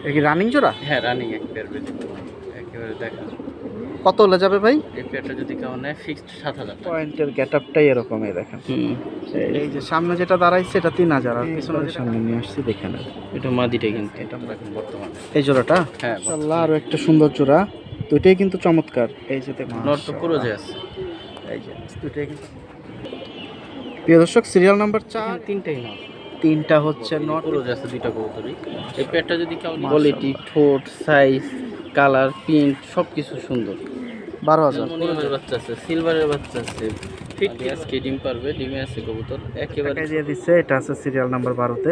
এ কি রানিং জোড়া? হ্যাঁ রানিং এক পেয়ার বেজি একেবারে দেখা। কত হলে যাবে ভাই? এই পেয়ারটা যদি কেউ নেয় ফিক্সড 7,000 টাকা। পয়েন্টের গেটআপটাই এরকমই দেখেন। হুম এই যে সামনে যেটা দাঁড়াইছে এটা 3000 আর পিছনে সামনে নিয়ে আসছি দেখেন। এটা মাদিটা কিন্তু এটা আমরা এখন বর্তমানে। এই জোড়াটা হ্যাঁ মাশাআল্লাহ আরো একটা সুন্দর জোড়া, দুইটাই কিন্তু চমৎকার। এই যে দেখুন নট তো পুরো যে আছে। এই যে দুইটাই কিন্তু। প্রিয় দর্শক সিরিয়াল নাম্বার 4 তিনটাই নট, তিনটা হচ্ছে নট পুরো যে আছে দুইটা কবুতরই। এই পেয়ারটা যদি কেউ কোয়ালিটি, ঠোঁট, সাইজ, কালার, প্রিন্ট সবকিছু সুন্দর। 12000 অ্যালুমিনিয়ামের বাচ্চা আছে, সিলভারের বাচ্চা আছে, ফিট আজকে ডিম পারবে, ডিমে আছে কবুতর একেবারে টাকা দিয়ে দিচ্ছে। এটা আছে সিরিয়াল নাম্বার 12 তে।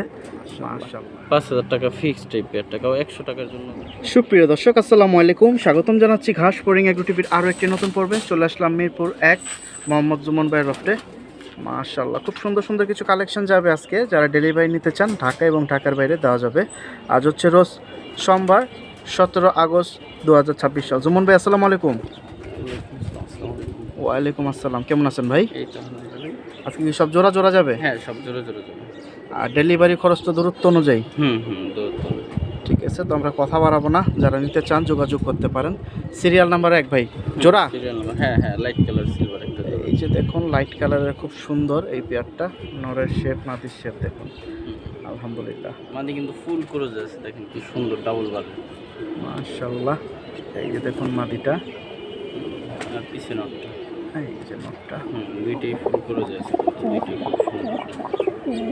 মাশাআল্লাহ 5,000 টাকা ফিক্সড। এই পেয়ারটা কেউ 100 টাকার জন্য। সুপ্রিয় দর্শক আসসালামু আলাইকুম, স্বাগতম জানাচ্ছি ঘাস পোরিং এগ্রো টিভির আরও একটি নতুন পর্বে। চলে আসলাম মিরপুর 1 মোহাম্মদ জুমন ভাইয়ের লফটে। মাশাআল্লাহ খুব সুন্দর সুন্দর কিছু কালেকশন যাবে আজকে। যারা ডেলিভারি নিতে চান ঢাকা এবং ঢাকার বাইরে দেওয়া যাবে। আজ হচ্ছে রোজ সোমবার 17 আগস্ট 2026 সাল। জুমন ভাই আসসালামু আলাইকুম। ওয়ালাইকুম আসসালাম, কেমন আছেন ভাই? এই তো আলহামদুলিল্লাহ। আজকে কি সব জোড়া জোড়া যাবে? হ্যাঁ সব জোড়া জোড়া জোড়া। আর ডেলিভারি খরচ তো দূরত্ব অনুযায়ী। দূরত্ব। ঠিক আছে, তো আমরা কথা বাড়াবো না, যারা নিতে চান যোগাযোগ করতে পারেন। সিরিয়াল নাম্বার 1 ভাই জোড়া। সিরিয়াল নাম্বার হ্যাঁ লাইট কালার সিলভার একটা জোড়া। এই যে দেখুন লাইট কালারের খুব সুন্দর এই পেয়ারটা, নরের শেপ নাতির শেপ দেখুন আলহামদুলিল্লাহ। মানে কিন্তু ফুল করে যাচ্ছে, দেখেন কি সুন্দর ডাবল বার। মাশাআল্লাহ এই যে দেখুন মাদিটা আর পিছনে একটা এই যে নটটা। দুইটাই ফুল করে যাচ্ছে, দুইটাই খুব সুন্দর।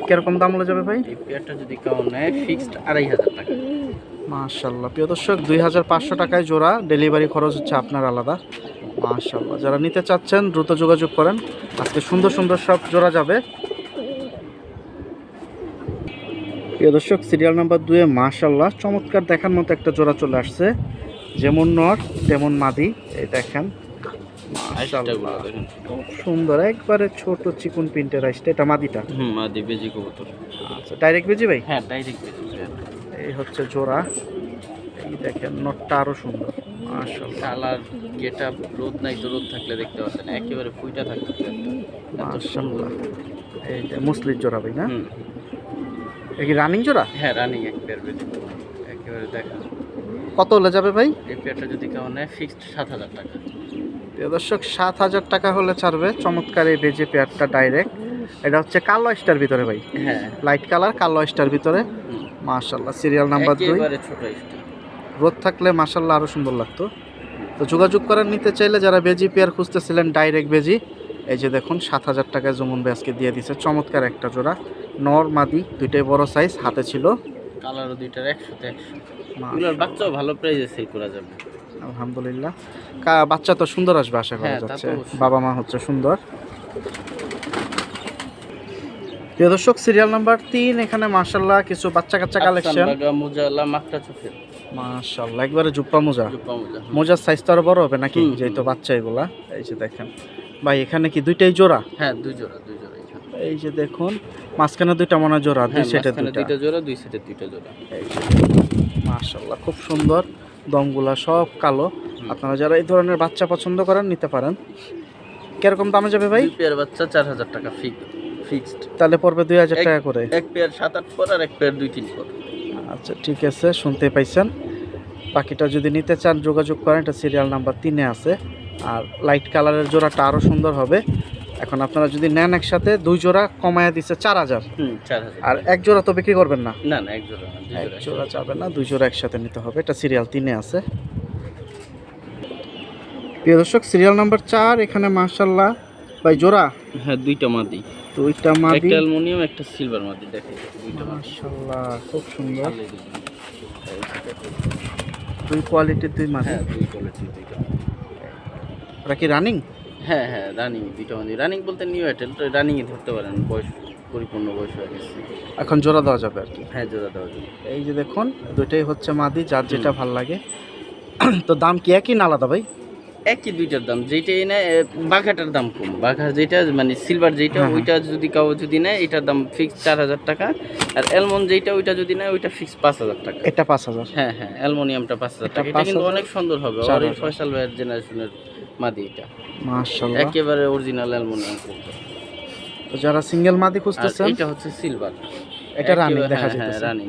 কিরকম দাম হলে যাবে ভাই? এই পেয়ারটা যদি কেউ নেয় ফিক্সড 2,500 টাকা। মাশাআল্লাহ প্রিয় দর্শক 2500 টাকায় জোড়া, ডেলিভারি খরচ হচ্ছে আপনার আলাদা। মাশাআল্লাহ যারা নিতে চাচ্ছেন দ্রুত যোগাযোগ করেন, আজকে সুন্দর সুন্দর সব জোড়া যাবে। প্রিয় দর্শক সিরিয়াল নাম্বার 2 এ মাশাআল্লাহ চমৎকার দেখার মতো একটা জোড়া চলে আসছে, যেমন নর তেমন মাদি। এই দেখেন মাশাআল্লাহ খুব সুন্দর একবারে ছোট চিকন প্রিন্টের আসছে। এটা মাদিটা? মাদি বেজি কবুতর। আচ্ছা ডাইরেক্ট বেজি ভাই? হ্যাঁ ডাইরেক্ট বেজি। এই হচ্ছে জোড়া, এই দেখেন নটটা আরো সুন্দর মাশাআল্লাহ। কালার গেটআপ, রোদ নাই তো রোদ থাকলে দেখতে পাচ্ছেন একেবারে ফুইটা থাকতে মাশাআল্লাহ। এই যে মুসলির জোড়া ভাই না? হুম এই কি রানিং জোড়া? হ্যাঁ রানিং এক পেয়ার বেজি একেবারে দেখা। কত হলে যাবে ভাই? এই পেয়ারটা যদি কেউ নেয় ফিক্সড 7,000 টাকা। প্রিয় দর্শক 7000 টাকা হলে ছাড়বে চমৎকার এই বেজে পেয়ারটা ডাইরেক্ট। এটা হচ্ছে কালো স্টার ভিতরে ভাই। হ্যাঁ লাইট কালার কালো স্টার ভিতরে মাশাআল্লাহ। সিরিয়াল নাম্বার 2 একেবারে ছোট স্টার। রোদ থাকলে মাশাআল্লাহ আরো সুন্দর লাগতো। তো যোগাযোগ করার নিতে চাইলে যারা বেজি পেয়ার খুঁজতেছিলেন ডাইরেক্ট বেজি, এই যে দেখুন 7000 টাকায় জমুন ভাই আজকে দিয়ে দিছে চমৎকার একটা জোড়া। নর মাদি দুইটাই বড় সাইজ হাতে ছিল। কালারও দুইটার 100-তে 100। এগুলোর বাচ্চাও ভালো প্রাইসে সেল করা যাবে আলহামদুলিল্লাহ। বাচ্চা তো সুন্দর আসবে আশা করা হ্যাঁ, তা তো যাচ্ছে, অবশ্যই। বাবা মা হচ্ছে সুন্দর। প্রিয় দর্শক সিরিয়াল নাম্বার 3 এখানে মাশাআল্লাহ কিছু বাচ্চা কাচ্চা কালেকশন। মুজালা মাকটা চোখের মাশাআল্লাহ একবারে জুপ্পা মোজা। জুপ্পা মুজা। মোজার সাইজ তো আরো বড় হবে নাকি? যেহেতু বাচ্চা এগুলা। এই যে দেখেন ভাই এখানে কি দুইটাই জোড়া? হ্যাঁ দুই জোড়া এখানে। এই যে দেখুন মাঝখানে দুইটা মনে হয় জোড়া, দুই সেটে দুইটা। দুইটা জোড়া, দুই সেটে দুইটা জোড়া। এই যে মাশাআল্লাহ খুব সুন্দর, দমগুলা সব কালো। আপনারা যারা এই ধরনের বাচ্চা পছন্দ করেন নিতে পারেন। কিরকম দামে যাবে ভাই? দুই পেয়ার বাচ্চা 4,000 টাকা ফিক্সড। তাহলে পড়বে 2000 টাকা করে। এক পেয়ার 7-8 পর আর এক পেয়ার 2-3 পর। আচ্ছা ঠিক আছে, শুনতে পাইছেন। বাকিটা যদি নিতে চান যোগাযোগ করেন, এটা সিরিয়াল নাম্বার 3 এ আছে। আর লাইট কালারের জোড়াটা আরও সুন্দর হবে। এখন আপনারা যদি নেন একসাথে 2 জোড়া কমায়া দিচ্ছে 4000। 4,000। আর এক জোড়া তো বিক্রি করবেন না? না এক জোড়া না, দুই এক জোড়া। জোড়া যাবে না, 2 জোড়া একসাথে নিতে হবে। এটা সিরিয়াল 3 এ আছে। প্রিয় দর্শক সিরিয়াল নাম্বার 4 এখানে মাশাআল্লাহ ভাই জোড়া। হ্যাঁ দুইটা মাদি, দুইটা মাদি, একটা অ্যালুমিনিয়াম একটা সিলভার মাদি। দেখেন দুইটা মাদি মাশাআল্লাহ খুব সুন্দর। এই যে দেখেন। দুই কোয়ালিটির দুই মাদি। হ্যাঁ দুই কোয়ালিটি দুইটা। ওরা কি রানিং? হ্যাঁ রানিং দুইটা মাদি। রানিং বলতে নিউ এয়ারটেল তো রানিংয়ে ধরতে পারেন, বয়স পরিপূর্ণ বয়স হয়ে গেছে। এখন জোড়া দেওয়া যাবে আর কি। হ্যাঁ জোড়া দেওয়া যাবে। এই যে দেখুন দুইটাই হচ্ছে মাদি, যার যেটা ভাল লাগে। তো দাম কি একই না আলাদা ভাই? একই দুইটার দাম, যেইটাই নেয় বাঘাটার দাম কম। বাঘা যেটা মানে সিলভার যেটা ওইটা যদি কাউ যদি নেয় এটার দাম ফিক্স 4,000 টাকা। আর অ্যালমন যেটা ওইটা যদি নেয় ওইটা ফিক্স 5,000 টাকা। এটা 5000। হ্যাঁ অ্যালুমিনিয়ামটা 5,000 টাকা। এটা কিন্তু অনেক সুন্দর হবে। আর এই ফয়সাল ভাইয়ের জেনারেশনের মাদি এটা মাশাআল্লাহ একেবারে অরিজিনাল অ্যালুমিনিয়াম করবে। তো যারা সিঙ্গেল মাদি খুঁজতেছেন, এটা হচ্ছে সিলভার। এটা রানিং দেখা যাচ্ছে। রানিং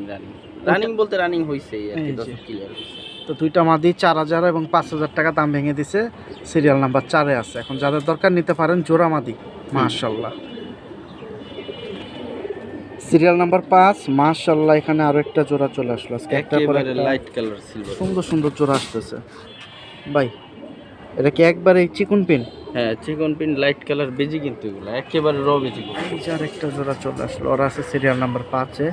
রানিং বলতে রানিং হইছে আর কি, এই যে। দর্শক ক্লিয়ার হইছে। তো দুইটা মাদি 4000 এবং 5000 টাকা দাম ভেঙে দিছে, সিরিয়াল নাম্বার 4-এ আছে। এখন যাদের দরকার নিতে পারেন জোড়া মাদি। মাশাআল্লাহ, সিরিয়াল নাম্বার 5। মাশাআল্লাহ, এখানে আরো একটা জোড়া চলে আসলো আজকে, একটা পর একেবারে একটা লাইট কালার সিলভার। সুন্দর সুন্দর জোড়া আসতেছে ভাই। এটা কি একবারে চিকন পিন? হ্যাঁ, চিকন পিন লাইট কালার বেজি, কিন্তু এগুলো একেবারে র বেজি। এই যে আরেকটা জোড়া চলে আসলো, ওরা আছে সিরিয়াল নাম্বার 5-এ।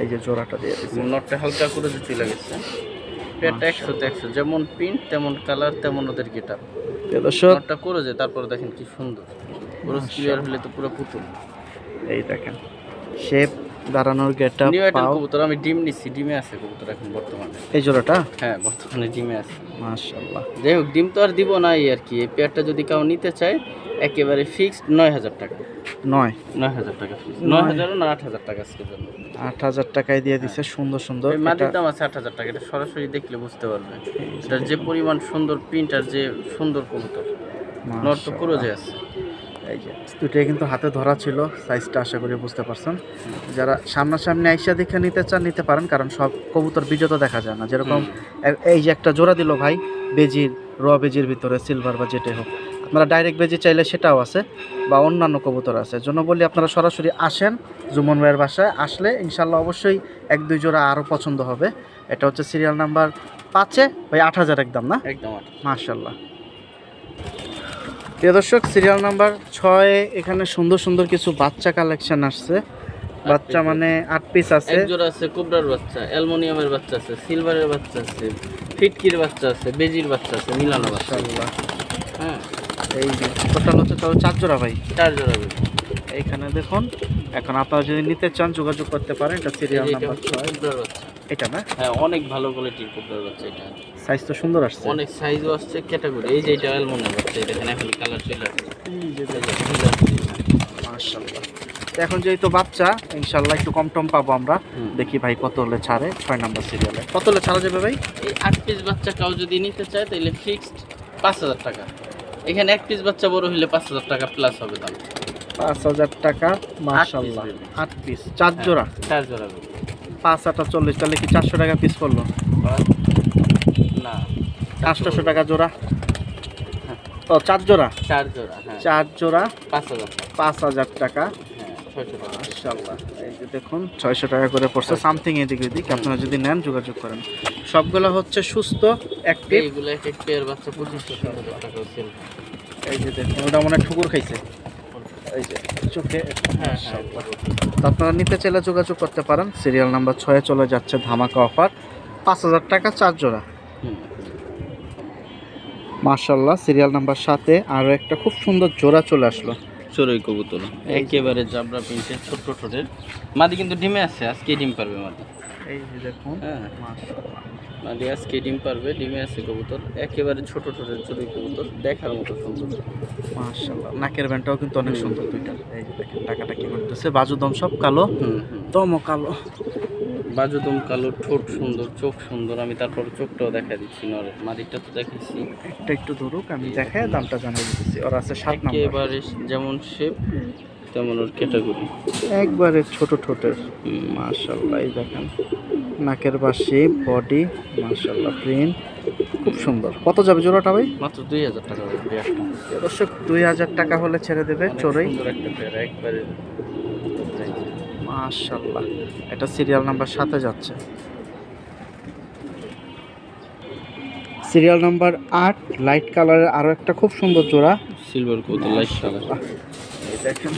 এই যে জোড়াটা দিয়ে দিচ্ছে, নটটা হালকা করে যে চলে গেছে। পেটটা 100 তে 100, যেমন প্রিন্ট তেমন কালার তেমন ওদের গেটআপ। দর্শক নটটা করে যে তারপরে দেখেন কি সুন্দর, পুরো ক্লিয়ার হলে তো পুরো পুতুল। এই দেখেন শেপ, দাঁড়ানোর গেটআপ, নিউ আইটেল পাও। কবুতর আমি ডিম নিচ্ছি, ডিমে আছে কবুতর এখন বর্তমানে। এই জোড়াটা হ্যাঁ, বর্তমানে ডিমে আছে। মাশাআল্লাহ, যাই হোক, ডিম তো আর দিব না এই আর কি। এই পেয়ারটা যদি কেউ নিতে চায় একেবারে ফিক্সড 9000 টাকা। 9000 টাকা ফিক্সড, 9000 না 8000 টাকা আজকের জন্য। 8000 টাকায় দিয়ে দিছে। সুন্দর সুন্দর এই মাটির দাম আছে 8000 টাকা, এটা সরাসরি দেখলে বুঝতে পারবে এটার যে পরিমাণ সুন্দর প্রিন্ট আর যে সুন্দর কবুতর। নট তো পুরো যে আছে। এই যে দুটোই কিন্তু হাতে ধরা ছিল, সাইজটা আশা করি বুঝতে পারছেন। যারা সামনাসামনি আইসা দেখে নিতে চান নিতে পারেন, কারণ সব কবুতর ভিডিও তো দেখা যায় না। যেরকম এই যে একটা জোড়া দিল ভাই, বেজির, র বেজির ভিতরে সিলভার বা যেটাই হোক, আপনারা ডাইরেক্ট বেজি চাইলে সেটাও আছে, বা অন্যান্য কবুতর আছে। জন্য বলি আপনারা সরাসরি আসেন জুমন ভাইয়ের বাসায়, আসলে ইনশাল্লাহ অবশ্যই 1-2 জোড়া আরও পছন্দ হবে। এটা হচ্ছে সিরিয়াল নাম্বার 5-এ ভাই, 8000 একদম না? একদম মাশাআল্লাহ। প্রিয় দর্শক, সিরিয়াল নাম্বার 6-এ এখানে সুন্দর সুন্দর কিছু বাচ্চা কালেকশন আসছে। বাচ্চা মানে 8 পিস আছে। এক জোড়া আছে কোবরার বাচ্চা, অ্যালুমিনিয়ামের বাচ্চা আছে, সিলভারের বাচ্চা আছে, ফিটকির বাচ্চা আছে, বেজির বাচ্চা আছে, মিলানো বাচ্চা। মাশাআল্লাহ, হ্যাঁ, এই যে টোটাল হচ্ছে তাও 4 জোড়া ভাই। 4 জোড়া বেজি। এইখানে দেখুন, এখন আপনারা যদি নিতে চান যোগাযোগ করতে পারেন। এটা সিরিয়াল নাম্বার 6, কোবরার বাচ্চা। এটা না? হ্যাঁ, অনেক ভালো কোয়ালিটির কোবরার বাচ্চা এটা। সাইজ তো সুন্দর আসছে। অনেক সাইজও আসছে, ক্যাটাগরি। এই যে এটা অ্যালুমিনিয়াম বাচ্চা, এটা এখানে এখন কালার চলে আসছে। এই যে এই যে clear আছে। মাশাআল্লাহ। তো এখন যেহেতু বাচ্চা, ইনশাআল্লাহ একটু কম টম পাবো আমরা। দেখি ভাই কত হলে ছাড়ে। 6 নাম্বার সিরিয়ালে কত হলে ছাড়া যাবে ভাই? এই 8 পিস বাচ্চা কাউ যদি নিতে চায় তাহলে ফিক্সড 5000 টাকা। এখানে 1 পিস বাচ্চা বড় হলে 5000 টাকা প্লাস হবে দাম। 5000 টাকা। মাশাআল্লাহ, 8 পিস 4 জোড়া। 4 জোড়া বেজি। 5 8 40, তাহলে কি 400 টাকা পিস পড়লো? না, 800 টাকা জোড়া। ও 4 জোড়া। 4 জোড়া। হ্যাঁ, 4 জোড়া 5000 টাকা। 5000 টাকা। হ্যাঁ, 600 টাকা। মাশাআল্লাহ, এই যে দেখুন 600 টাকা করে পড়ছে সামথিং এদিক ওদিক। আপনারা যদি নেন যোগাযোগ করেন। সবগুলো হচ্ছে সুস্থ অ্যাক্টিভ। এইগুলো এক এক পেয়ার বাচ্চা 2500 টাকা সেল। এই যে দেখুন, ওটা মনে হয় ঠুকুর খাইছে। এই যে চোখে। হ্যাঁ, মাশাআল্লাহ। তো আপনারা নিতে চাইলে যোগাযোগ করতে পারেন। সিরিয়াল নাম্বার 6-এ চলে যাচ্ছে ধামাকা অফার, 5000 টাকা 4 জোড়া। মাশাআল্লাহ, সিরিয়াল নাম্বার 7-এ আরও একটা খুব সুন্দর জোড়া চলে আসলো। চড়ুই কবুতর একেবারে জাবরা প্রিন্টের ছোট্ট ঠোঁটের মাদি, কিন্তু ডিমে আছে, আজকে ডিম পারবে মাদি। এই যে দেখুন, হ্যাঁ, মাশাআল্লাহ, মাদি আজকে ডিম পারবে, ডিমে আছে কবুতর। একেবারে ছোট ঠোঁটের চড়ুই কবুতর, দেখার মতো সুন্দর। মাশাআল্লাহ। নাকের ব্যান্ডটাও কিন্তু অনেক সুন্দর দুইটা। এই যে দেখেন টাকাটা কি করতেছে, বাজুদম সব কালো, দমও কালো। বাজুদম কালো, ঠোঁট সুন্দর, চোখ সুন্দর। আমি তারপর চোখটাও দেখা দিচ্ছি, নরের মাদিরটা তো দেখাইছি। একটা একটু ধরুক, আমি দেখায় দামটা জানিয়ে দিতেছি। ওর আছে 7 নাম্বার, একেবারে যেমন শেপ তেমন ওর ক্যাটাগরি, একবারে ছোট ঠোঁটের। মাশাআল্লাহ, এই দেখেন নাকের বাসি, বডি, মাশাআল্লাহ, প্রিন্ট খুব সুন্দর। কত যাবে জোড়াটা ভাই? মাত্র 2000 টাকা লাগবে একটা। অবশ্য 2000 টাকা হলে ছেড়ে দেবে চড়ুই। সুন্দর একটা পেয়ার, একবারে মাশাআল্লাহ, এটা সিরিয়াল নাম্বার 7-এ যাচ্ছে। সিরিয়াল নাম্বার 8, লাইট কালারের আরও একটা খুব সুন্দর জোড়া। সিলভার কবুতর, লাইট কালার। এই দেখেন,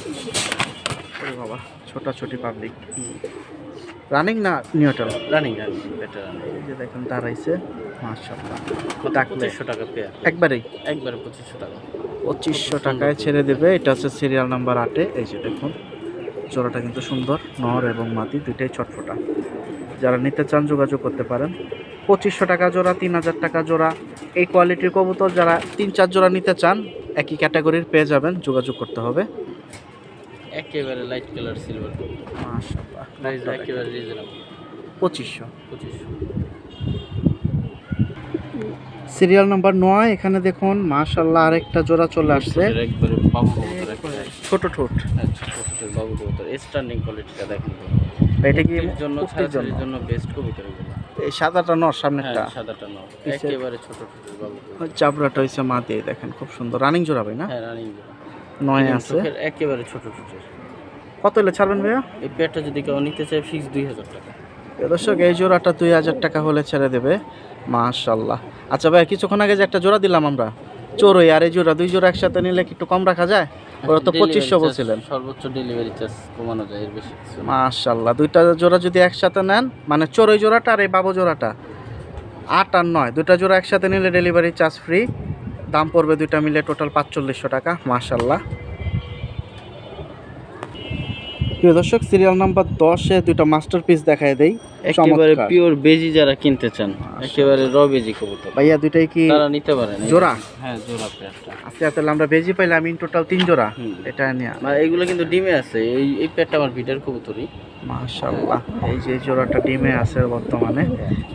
ওরে বাবা, ছোটাছুটি পাবলিক। রানিং না নিউট্রাল? রানিং এটা রানিং। এই যে দেখেন দাঁড়াইছে। মাশাআল্লাহ, ডাকলে 2500 টাকা পেয়ার, একবারেই একবারে 2500 টাকা। 2500 টাকায় ছেড়ে দেবে। এটা হচ্ছে সিরিয়াল নাম্বার 8-এ। এই যে দেখুন জোড়াটা কিন্তু সুন্দর, নর এবং মাদি দুইটাই ছটফটা। যারা নিতে চান যোগাযোগ করতে পারেন। 2500 টাকা জোড়া, 3000 টাকা জোড়া। এই কোয়ালিটির কবুতর যারা 3-4 জোড়া নিতে চান একই ক্যাটাগরির পেয়ে যাবেন, যোগাযোগ করতে হবে। একেবারে লাইট কালার সিলভার, মাশাআল্লাহ, প্রাইস একেবারে রিজনেবল, 2500। 2500। সিরিয়াল নাম্বার 9, এখানে দেখুন মাশাআল্লাহ আরেকটা জোড়া চলে আসছে। একবারে বাবু কবুতর, ছোট ঠোঁট। ছোট ছোট বাবু কবুতর, স্ট্যান্ডিং কোয়ালিটিটা দেখেন। এটা কি এর জন্য কুর্তির জন্য ছাড়াছাড়ির জন্য বেস্ট কবুতর এগুলো। এই সাদাটা নর সামনেরটা হ্যাঁ, সাদাটা নর, পিছের- একেবারে ছোট ছোট বাবু। ওই চাবড়াটা হইছে মা দিয়ে দেখেন খুব সুন্দর রানিং জোড়া ভাই না হ্যাঁ, রানিং নয় আছে একেবারে ছোট ছোট। কত হলে ছাড়বেন ভাইয়া এই পেয়ারটা যদি কেউ নিতে চায় ফিক্স 2000 টাকা। প্রিয় দর্শক এই জোড়াটা 2000 টাকা হলে ছেড়ে দেবে মাশাআল্লাহ। আচ্ছা ভাই কিছুক্ষণ আগে যে একটা জোড়া দিলাম আমরা চোরই আর এই জোড়া দুই জোড়া একসাথে নিলে কি একটু কম রাখা যায়? ওরা তো Delivery 2500 charge, বলছিলেন। সর্বোচ্চ ডেলিভারি চার্জ কমানো যায়, এর বেশি কিছু না। মাশাআল্লাহ দুইটা জোড়া যদি একসাথে নেন মানে চোরই জোড়াটা আর এই বাবু জোড়াটা 8 আর 9 দুইটা জোড়া একসাথে নিলে ডেলিভারি চার্জ ফ্রি, দাম পড়বে দুইটা মিলে টোটাল 4500 টাকা মাশাআল্লাহ। প্রিয় দর্শক সিরিয়াল নাম্বার 10-এ দুইটা মাস্টারপিস দেখায় দেই একেবারে চমৎকার। পিওর বেজি যারা কিনতে চান, একেবারে র বেজি কবুতর ভাইয়া দুইটাই কি তারা নিতে পারেন। এই জোড়া? দেখেন। হ্যাঁ, জোড়া পেয়ারটা। আচ্ছা তাহলে আমরা বেজি পাইলাম ইন টোটাল 3 জোড়া হুম। এটা নিয়ে মানে এগুলো কিন্তু ডিমে আছে, এই পেয়ারটা আমার ভিটার কবুতরই। মাশাআল্লাহ। এই যে জোড়াটা ডিমে আছে বর্তমানে,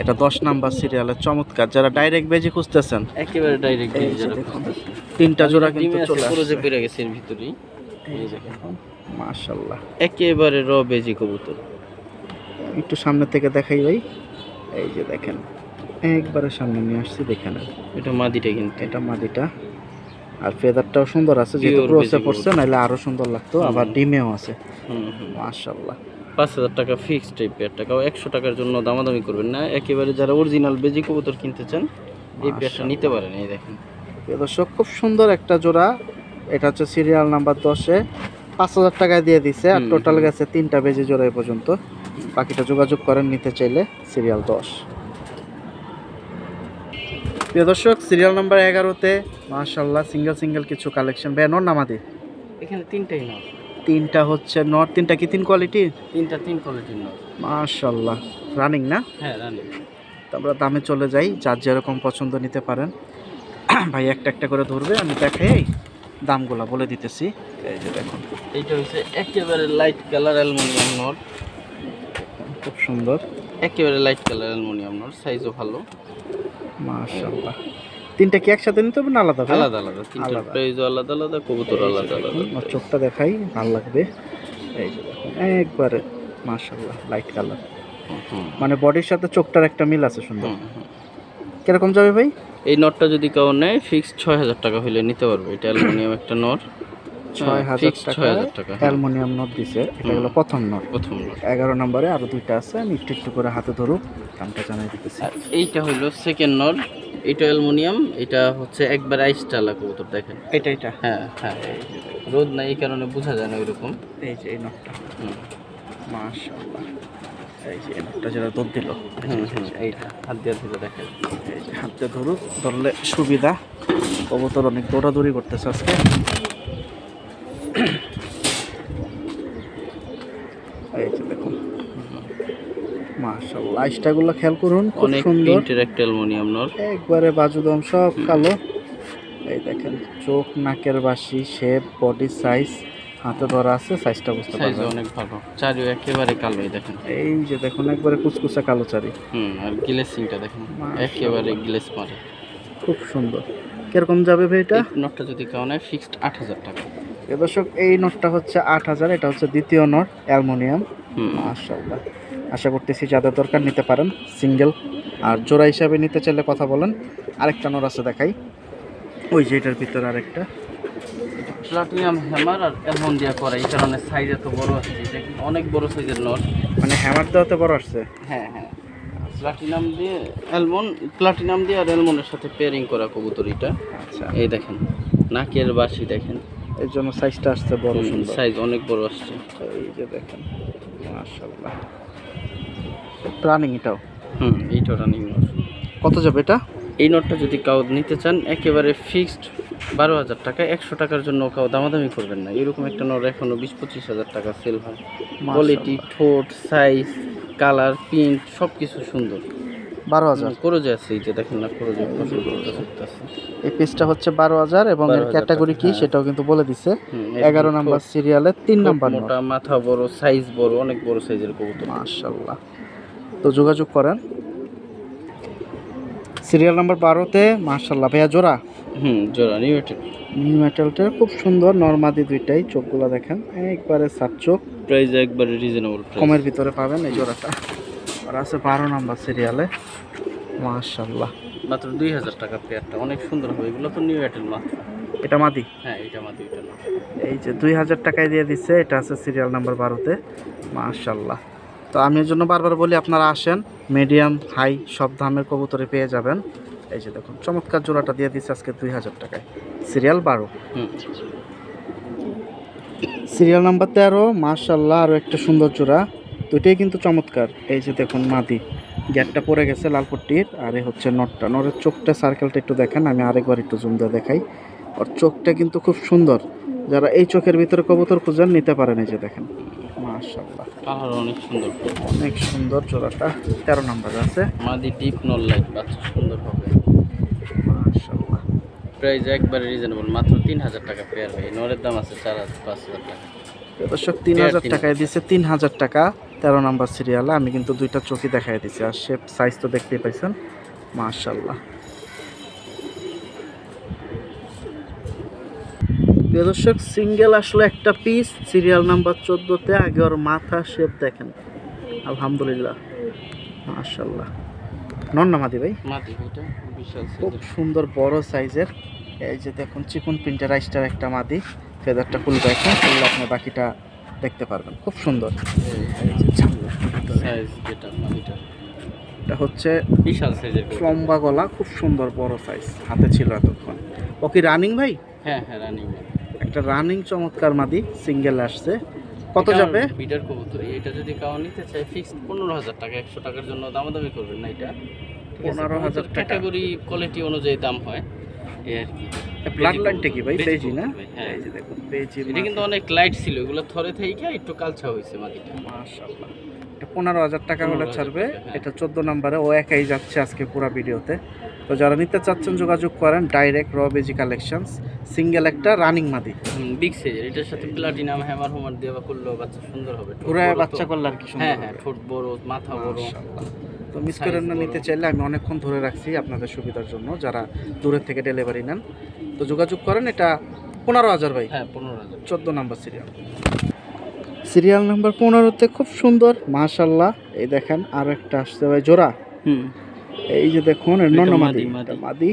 এটা 10 নাম্বার সিরিয়ালের চমৎকার। যারা ডাইরেক্ট বেজি খুঁজতেছেন একেবারে ডাইরেক্ট এই বেজি যে যারা দেখুন, খুঁজতেছে। তিনটা জোড়া ডিমে কিন্তু আছে, চলে পুরো যে আসছে পেরে গেছে এর ভিতরেই। এই দেখেন, মাশাআল্লাহ। একেবারে র বেজি কবুতর। একটু সামনে থেকে দেখাই ভাই, এই যে দেখেন একবারে সামনে নিয়ে আসছি দেখেন, এটা মাদিটা কিন্তু। এটা মাদিটা আর ফেদারটাও সুন্দর আছে যেহেতু Pure ক্রসে বেজি পড়ছে, নাহলে আরো সুন্দর লাগতো। আবার ডিমেও আছে হুম হুম। মাশাআল্লাহ। 5000 টাকা ফিক্সড এই পেয়ারটা, কাউ 100 টাকার জন্য দামাদামি করবেন না। একেবারে যারা অরিজিনাল বেজি কবুতর কিনতে চান এই পেয়ারটা নিতে পারেন। এই দেখেন, প্রিয় দর্শক খুব সুন্দর একটা জোড়া, এটা হচ্ছে সিরিয়াল নাম্বার 10-এ 5000 টাকায় দিয়ে দিছে আর টোটাল গেছে 3টা বেজি জোড়া এ পর্যন্ত। বাকিটা যোগাযোগ করেন নিতে চাইলে সিরিয়াল 10। প্রিয় দর্শক সিরিয়াল নাম্বার 11-তে মাশাআল্লাহ সিঙ্গেল কিছু কালেকশন ব্যানর নামাদি এখানে তিনটাই নর, তিনটা হচ্ছে নর, তিনটা কি তিন কোয়ালিটি তিন কোয়ালিটির নর। মাশাআল্লাহ রানিং না? হ্যাঁ, রানি। তারপরে দামে চলে যাই, যার যেরকম পছন্দ নিতে পারেন। ভাই একটা একটা করে ধরবে, আমি দেখাই দামগুলো বলে দিতেছি। এই যে দেখুন এইটা হচ্ছে একেবারে লাইট কালার অ্যালুমিনিয়াম নর, খুব সুন্দর একেবারে লাইট কালার অ্যালুমিনিয়াম নর, সাইজও ভালো। মাশাআল্লাহ। তিনটা কি একসাথে নিতে হবে না আলাদা ভাই? আলাদা আলাদা, তিনটার আলাদা। প্রাইসও আলাদা আলাদা, কবুতর আলাদা আলাদা। ওর চোখটা দেখাই ভালো লাগবে। এই যে দেখুন একবারে মাশাআল্লাহ লাইট কালার, হুম মানে বডির সাথে চোখটার একটা মিল আছে সুন্দর। হুম হুম। কিরকম যাবে ভাই? এই নটটা যদি কেউ নেয় ফিক্স 6000 টাকা হলে নিতে পারবে। এটা অ্যালুমিনিয়াম একটা নর, 6000 টাকা 6000 টাকা। অ্যালুমিনিয়াম নট দিছে, এটা হলো প্রথম নট। প্রথম নর। 11 নম্বরে আরো দুইটা আছে, আমি একটু একটু করে হাতে ধরুক দামটা জানাই দিতেছি। আর এইটা হলো সেকেন্ড নর, এটা অ্যালুমিনিয়াম, এটা হচ্ছে একবার আইস টালা কবুতর। দেখেন, এটা হ্যাঁ হ্যাঁ, রোদ নাই এই কারণে বোঝা যায় না ওইরকম। এই যে এই নটটা হুম মাশাআল্লাহ, এই যে এই নটটা যেটা দুধ দিল, এইটা হাত দিয়ে ধরে দেখেন। এই যে হাতে ধরুক, ধরলে সুবিধা। কবুতর অনেক দৌড়াদৌড়ি করতেছে আজকে। এই যে দেখুন মাশাআল্লাহ, আইসটাগুলো খেয়াল করুন খুব অনেক সুন্দর, প্রিন্টের একটা অ্যালুমিনিয়াম নর। একবারে বাজুদম সব কালো। এই দেখেন চোখ, নাকের বাসি, শেপ, বডি সাইজ হাতে ধরা আছে, সাইজটা বুঝতে সাইজ পারবেন। অনেক ভালো, চারিও একেবারে কালো। এই দেখেন, এই যে দেখুন একবারে কুচকুচা কালো চারি, আর গ্লেসিংটা দেখেন, মাশাআল্লাহ। একেবারে গ্লেস মারে। খুব সুন্দর। কিরকম যাবে ভাই এটা? এই নটটা যদি কেউ নেয় ফিক্সড 8000 টাকা। প্রিয় দর্শক এই নটটা হচ্ছে 8000, এটা হচ্ছে দ্বিতীয় নট অ্যালুমিনিয়াম। হুম। মাশাআল্লাহ, আশা করতেছি যাদের দরকার নিতে পারেন সিঙ্গেল, আর জোড়া হিসাবে নিতে চাইলে কথা বলেন। আরেকটা নর আছে দেখাই, ওই যে এটার ভিতরে আরেকটা প্লাটিনাম হ্যামার আর অ্যালমন্ড দিয়া করা, এই কারণে সাইজ এত বড় আছে। এটা কিন্তু অনেক বড় সাইজের নট। মানে হ্যামার দেওয়াতে বড় আসছে। হ্যাঁ হ্যাঁ, প্লাটিনাম দিয়ে অ্যালমন্ড, প্লাটিনাম দিয়ে আর অ্যালমন্ডের সাথে পেয়ারিং করা কবুতর এটা। আচ্ছা, এই দেখেন নাকের বাসি দেখেন, এর জন্য সাইজটা আসছে বড় সুন্দর। সাইজ অনেক বড় আসছে। এই যে দেখেন মাশাআল্লাহ, রানিং এটাও। এইটা রানিং নট। কত যাবে এটা? এই নটটা যদি কাউ নিতে চান একেবারে ফিক্সড 12000 টাকা। 100 টাকার জন্য কাউ দামাদামি করবেন না। এরকম একটা নট এখনো 20-25 হাজার টাকা সেল হয়। কোয়ালিটি, ঠোঁট, সাইজ, কালার, প্রিন্ট সব কিছু সুন্দর। 12000 করোজে আছে, এই যে দেখেন না, করোজে প্রচুর করোজে আছে। এই পিসটা হচ্ছে 12000 এবং এর 12,000 ক্যাটাগরি কি টাকা, সেটাও কিন্তু বলে দিছে। এর 11 নাম্বার সিরিয়ালে 3 নাম্বার নট। মোটা, মাথা বড়, সাইজ বড়, অনেক বড় সাইজের কবুতর। মাশাআল্লাহ, তো যোগাযোগ করেন। সিরিয়াল নাম্বার 12-তে মাশাআল্লাহ ভাইয়া জোড়া জোড়া নিউটেড। নিউ মেটালটা খুব সুন্দর, নরমাদি দুইটাই, চোখগুলো দেখেন একবারে সাত চোখ, প্রাইস একবারে রিজনেবল প্রাইস। কমের ভিতরে পাবেন এই জোড়াটা। আর আছে 12 নাম্বার সিরিয়ালে, মাশাআল্লাহ মাত্র 2000 টাকা পেয়ারটা, অনেক সুন্দর হবে। এগুলো তো নিউ এয়ারটেল মাত্র। এটা মাদি, হ্যাঁ এটা মাত্র, এটা না। এই যে 2000 টাকায় দিয়ে দিচ্ছে। এটা আছে সিরিয়াল নাম্বার 12-তে, মাশাআল্লাহ। তো আমি এর জন্য বারবার বলি আপনারা আসেন, মিডিয়াম হাই সব দামের কবুতরে পেয়ে যাবেন। এই যে দেখুন চমৎকার জোড়াটা দিয়ে দিচ্ছে আজকে 2000 টাকায়, সিরিয়াল 12। হুম, সিরিয়াল নাম্বার 13, মাশাআল্লাহ আরও একটা সুন্দর জোড়া, দুটোই কিন্তু চমৎকার। এই যে দেখুন মাদি, গ্যাটটা পড়ে গেছে লাল পট্টির, আর এ হচ্ছে নটটা। নরের চোখটা সার্কেলটা একটু দেখেন, আমি আরেকবার একটু জুম দিয়ে দেখাই। ওর চোখটা কিন্তু খুব সুন্দর, যারা এই চোখের ভিতরে কবুতর খুঁজেন নিতে পারেন। এই যে দেখেন মাশাআল্লাহ কালার অনেক সুন্দর। অনেক সুন্দর জোড়াটা, 13 নম্বরে আছে। মাদি ডিপ নল লাইট, বাচ্চা সুন্দর হবে। মাশাআল্লাহ প্রাইস একবারে রিজনেবল, মাত্র 3000 টাকা পেয়ার ভাই। নরের দাম আছে 4000-5000 টাকা। দর্শক 3000 টাকায় দিচ্ছে, 3000 টাকা 13 নাম্বার সিরিয়ালে। আমি কিন্তু দুইটা চোখই দেখাই দিচ্ছি, আর শেপ সাইজ তো দেখতেই পাইছেন, মাশাআল্লাহ। প্রিয় দর্শক সিঙ্গেল আসলে একটা পিস, সিরিয়াল নাম্বার 14-তে। আগে ওর মাথা শেপ দেখেন, আলহামদুলিল্লাহ মাশাআল্লাহ। নন না মাদি ভাই? মাদি এটা বিশাল খুব সাইজের। সুন্দর বড় সাইজের। এই যে দেখুন চিকন প্রিন্টের আইস্টার একটা মাদি, ফেদারটা খুলবে এখন, খুললে আপনি বাকিটা দেখতে পারবেন, খুব সুন্দর। এই যে ঝামলা, সাইজ যেটা মাদিটা এটা হচ্ছে বিশাল সাইজের। লম্বা গলা, খুব সুন্দর বড় সাইজ, হাতে ছিল এতক্ষণ। ও কি রানিং ভাই? হ্যাঁ হ্যাঁ, রানিং। একটা রানিং চমৎকার মাদি, সিঙ্গেল আসছে। কত যাবে? বিটার কবুতর। এটা যদি কাউ নিতে চায় ফিক্সড 15000 টাকা। 100 টাকার জন্য দামাদামি করবেন না। এটা 15,000 টাকা। ক্যাটাগরি কোয়ালিটি অনুযায়ী দাম হয় এই আর কি। ব্লাড লাইনটা কি ভাই? বেজি পেজি না? কবুতর ভাই, হ্যাঁ। এই যে দেখুন পেজি। এটা কিন্তু অনেক লাইট ছিল, এগুলো থরে থেকে একটু কালচা হয়েছে মাদিটা। মাশাআল্লাহ, এটা 15,000 টাকা হলে 15,000 ছাড়বে। টাকা, হ্যাঁ। এটা 14 নম্বরে, ও একাই যাচ্ছে আজকে পুরো ভিডিওতে। তো যারা নিতে চাচ্ছেন যোগাযোগ করেন ডাইরেক্ট র বেজি কালেকশনস। সিঙ্গেল একটা রানিং মাদি, বিগ সাইজের। এটার সাথে প্লাটিনাম হ্যামার হোমার দিয়ে বা করলেও বাচ্চা সুন্দর হবে। ঠোঁট পুরো বড় তো। বাচ্চা করলে আর কি সুন্দর হ্যাঁ হ্যাঁ, হবে। ঠোঁট বড়, মাথা বড়। মাশাআল্লাহ। তো মিস Size করেন না, বড়। নিতে চাইলে আমি অনেকক্ষণ ধরে রাখছি আপনাদের সুবিধার জন্য, যারা দূরের থেকে ডেলিভারি নেন। তো যোগাযোগ করেন। এটা 15,000 ভাই, হ্যাঁ 15000। 14 নাম্বার সিরিয়াল। সিরিয়াল নাম্বার 15-তে খুব সুন্দর মাশাআল্লাহ। এই দেখেন আর একটা আসছে ভাই জোড়া। হুম, এই যে দেখুন এটা নন মাদি, মাদি, মাদি। এটা মাদি।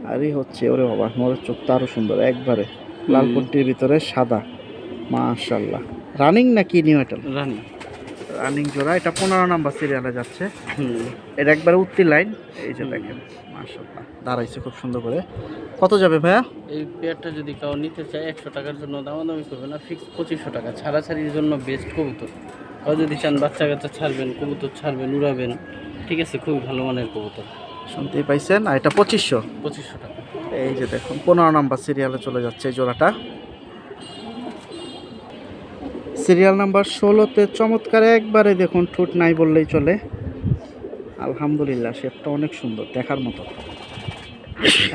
আর এই হচ্ছে ওরে বাবা, মোরের চোখটা আরো সুন্দর, একবারে লাল হুম। পট্টির ভিতরে সাদা, মাশাআল্লাহ। রানিং নাকি নিউ এটাল? রানি। রানিং জোড়া। এটা 15 নাম্বার সিরিয়ালে যাচ্ছে। হুম, এটা একবারে উত্তি লাইন। এই যে দেখেন মাশাআল্লাহ, দাঁড়াইছে খুব সুন্দর করে। কত যাবে ভাইয়া? এই পেয়ারটা যদি কেউ নিতে চায় 100 টাকার জন্য দামাদামি করবে না, ফিক্স 2500 টাকা। ছাড়াছাড়ির জন্য বেস্ট কবুতর। কেউ যদি চান বাচ্চা কাচ্চা ছাড়বেন, কবুতর ছাড়বেন, উড়াবেন, ঠিক আছে, খুবই ভালো মানের কবুতর। শুনতেই পাইছেন। আর এটা 2500। 2500 টাকা। এই যে দেখুন 15 নাম্বার সিরিয়ালে চলে যাচ্ছে এই জোড়াটা। সিরিয়াল নাম্বার 16-তে চমৎকার একবারে দেখুন, ঠোঁট নাই বললেই চলে, আলহামদুলিল্লাহ। শেপটা অনেক সুন্দর, দেখার মতো।